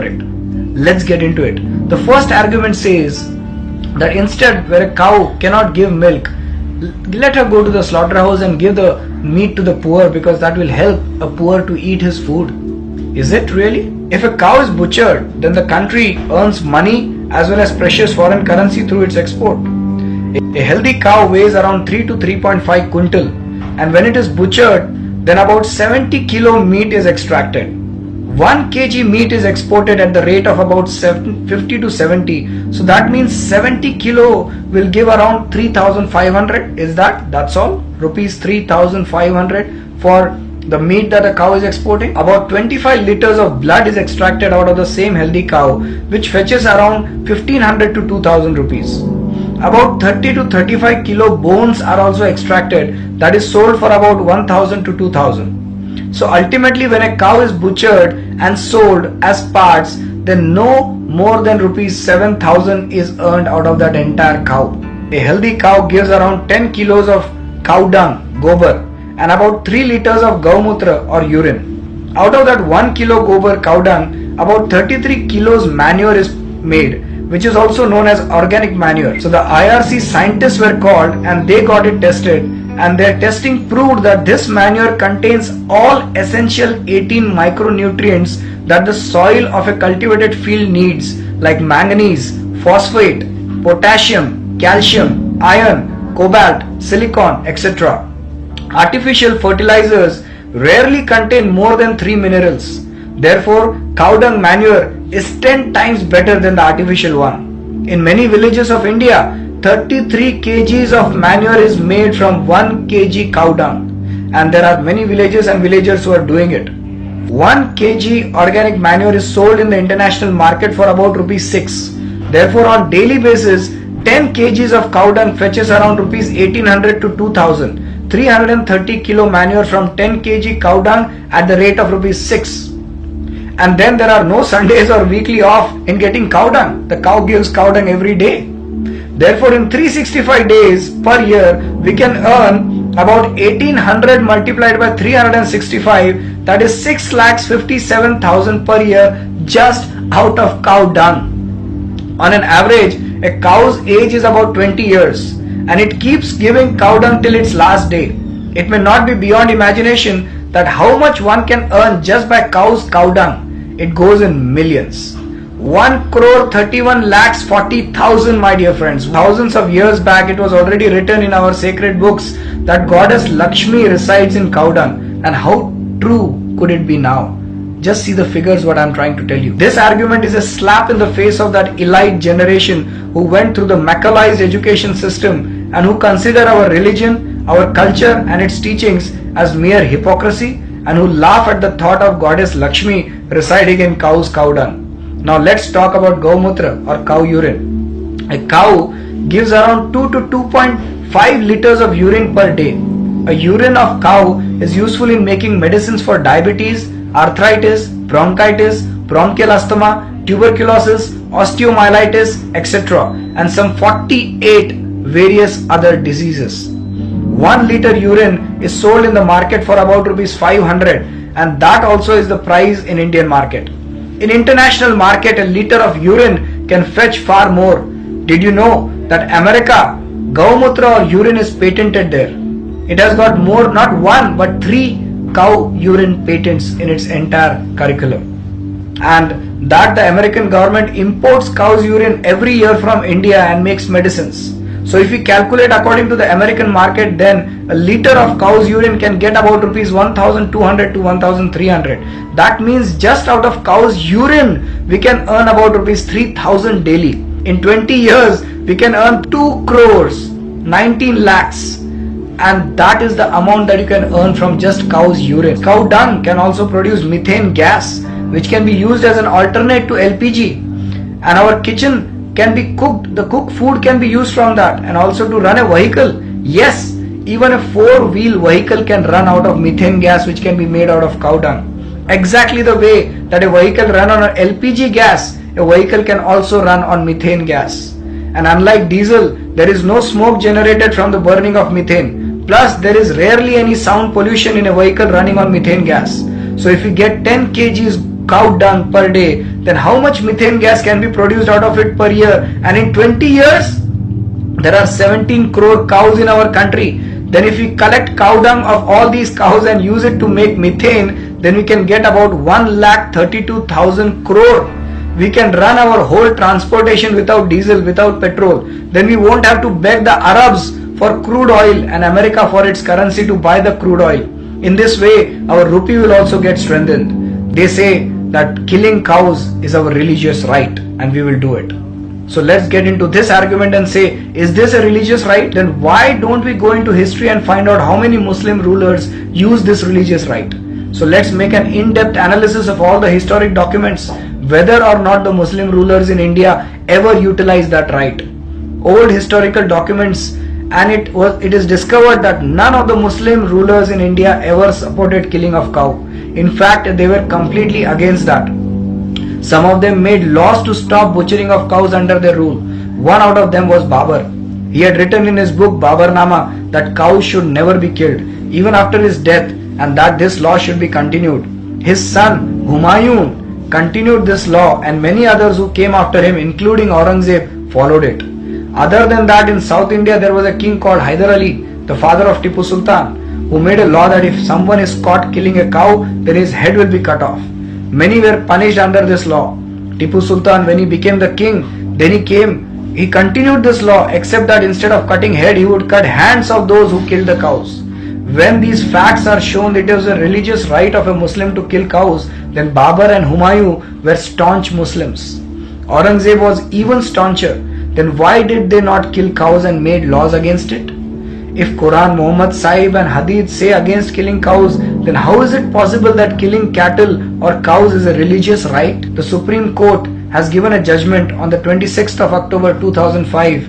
it. Let's get into it. The first argument says that instead, where a cow cannot give milk, let her go to the slaughterhouse and give the meat to the poor, because that will help a poor to eat his food. Is it really? If a cow is butchered, then the country earns money as well as precious foreign currency through its export. A healthy cow weighs around 3 to 3.5 quintal, and when it is butchered, then about 70 kilo meat is extracted. 1 kg meat is exported at the rate of about 50 to 70. So that means 70 kilo will give around 3,500. Is that's all? Rupees 3,500 for the meat that a cow is exporting. About 25 liters of blood is extracted out of the same healthy cow, which fetches around 1,500 to 2,000 rupees. About 30 to 35 kilo bones are also extracted, that is sold for about 1,000 to 2,000. So ultimately, when a cow is butchered and sold as parts, then no more than rupees 7,000 is earned out of that entire cow. A healthy cow gives around 10 kilos of cow dung, gobar, and about 3 liters of gaumutra or urine. Out of that 1 kilo gobar cow dung, about 33 kilos manure is made, which is also known as organic manure. So the IRC scientists were called and they got it tested, and their testing proved that this manure contains all essential 18 micronutrients that the soil of a cultivated field needs, like manganese, phosphate, potassium, calcium, iron, cobalt, silicon, etc. Artificial fertilizers rarely contain more than 3 minerals. Therefore, cow dung manure is 10 times better than the artificial one. In many villages of India, 33 kgs of manure is made from 1 kg cow dung, and there are many villages and villagers who are doing it. 1 kg organic manure is sold in the international market for about rupees 6. Therefore, on daily basis, 10 kgs of cow dung fetches around rupees 1800 to 2000. 330 kilo manure from 10 kg cow dung at the rate of rupees 6. And then there are no Sundays or weekly off in getting cow dung. The cow gives cow dung every day. Therefore, in 365 days per year, we can earn about 1800 multiplied by 365, that is 6,57,000 per year just out of cow dung. On an average, a cow's age is about 20 years, and it keeps giving cow dung till its last day. It may not be beyond imagination that how much one can earn just by cow's cow dung. It goes in millions. 1 crore 31 lakhs 40,000, my dear friends. Thousands of years back, it was already written in our sacred books that goddess Lakshmi resides in cow dung. And how true could it be now? Just see the figures, what I am trying to tell you. This argument is a slap in the face of that elite generation who went through the Macaulay's education system and who consider our religion, our culture and its teachings as mere hypocrisy, and who laugh at the thought of goddess Lakshmi residing in cow's cow dung. Now let's talk about gaumutra or cow urine. A cow gives around 2 to 2.5 liters of urine per day. A urine of cow is useful in making medicines for diabetes, arthritis, bronchitis, bronchial asthma, tuberculosis, osteomyelitis, etc. and some 48 various other diseases. 1 liter urine is sold in the market for about rupees 500, and that also is the price in Indian market. In international market, a liter of urine can fetch far more. Did you know that America, gaumutra or urine is patented there? It has got more, not 1 but 3 cow urine patents in its entire curriculum. And that the American government imports cow's urine every year from India and makes medicines. So if we calculate according to the American market, then a liter of cow's urine can get about rupees 1,200 to 1,300. That means just out of cow's urine, we can earn about rupees 3,000 daily. In 20 years, we can earn 2 crores, 19 lakhs. And that is the amount that you can earn from just cow's urine. Cow dung can also produce methane gas, which can be used as an alternate to LPG. And our kitchen can be cooked, the cooked food can be used from that, and also to run a vehicle. Yes, even a 4-wheel vehicle can run out of methane gas, which can be made out of cow dung. Exactly the way that a vehicle run on an LPG gas, a vehicle can also run on methane gas. And unlike diesel, there is no smoke generated from the burning of methane. Plus, there is rarely any sound pollution in a vehicle running on methane gas. So if we get 10 kgs cow dung per day, then how much methane gas can be produced out of it per year? And in 20 years, there are 17 crore cows in our country. Then if we collect cow dung of all these cows and use it to make methane, then we can get about 1,32,000 crore. We can run our whole transportation without diesel, without petrol. Then we won't have to beg the Arabs for crude oil and America for its currency to buy the crude oil. In this way, our rupee will also get strengthened. They say that killing cows is our religious right and we will do it. So let's get into this argument and say, is this a religious right? Then why don't we go into history and find out how many Muslim rulers use this religious right? So let's make an in-depth analysis of all the historic documents, whether or not the Muslim rulers in India ever utilized that right. Old historical documents, and it is discovered that none of the Muslim rulers in India ever supported killing of cow. In fact, they were completely against that. Some of them made laws to stop butchering of cows under their rule. One out of them was Babur. He had written in his book Baburnama that cows should never be killed, even after his death, and that this law should be continued. His son Humayun continued this law, and many others who came after him, including Aurangzeb, followed it. Other than that, in South India there was a king called Hyder Ali, the father of Tipu Sultan, who made a law that if someone is caught killing a cow, then his head will be cut off. Many were punished under this law. Tipu Sultan, when he became the king, he continued this law, except that instead of cutting head, he would cut hands of those who killed the cows. When these facts are shown, it is a religious right of a Muslim to kill cows, then Babur and Humayun were staunch Muslims. Aurangzeb was even stauncher. Then why did they not kill cows and made laws against it? If Quran, Muhammad Sahib and Hadith say against killing cows, then how is it possible that killing cattle or cows is a religious right? The Supreme Court has given a judgment on the 26th of October 2005.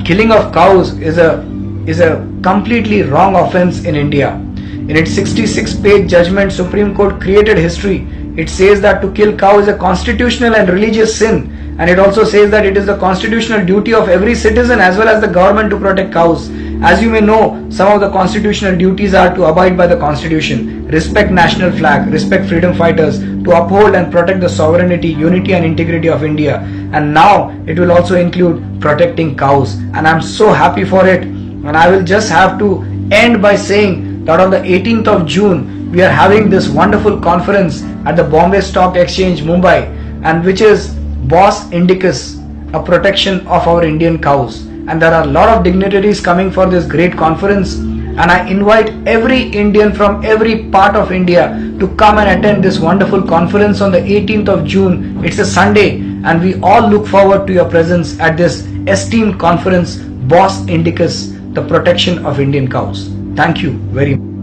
Killing of cows is a completely wrong offense in India. In its 66-page judgment, Supreme Court created history. It says that to kill cow is a constitutional and religious sin, and it also says that it is the constitutional duty of every citizen as well as the government to protect cows. As you may know, some of the constitutional duties are to abide by the constitution, respect national flag, respect freedom fighters, to uphold and protect the sovereignty, unity and integrity of India. And now it will also include protecting cows, and I am so happy for it. And I will just have to end by saying that on the 18th of June, we are having this wonderful conference at the Bombay Stock Exchange, Mumbai, and which is Bos Indicus, a protection of our Indian cows. And there are a lot of dignitaries coming for this great conference, and I invite every Indian from every part of India to come and attend this wonderful conference on the 18th of June. It's a Sunday, and we all look forward to your presence at this esteemed conference, Bos Indicus, the protection of Indian cows. Thank you very much.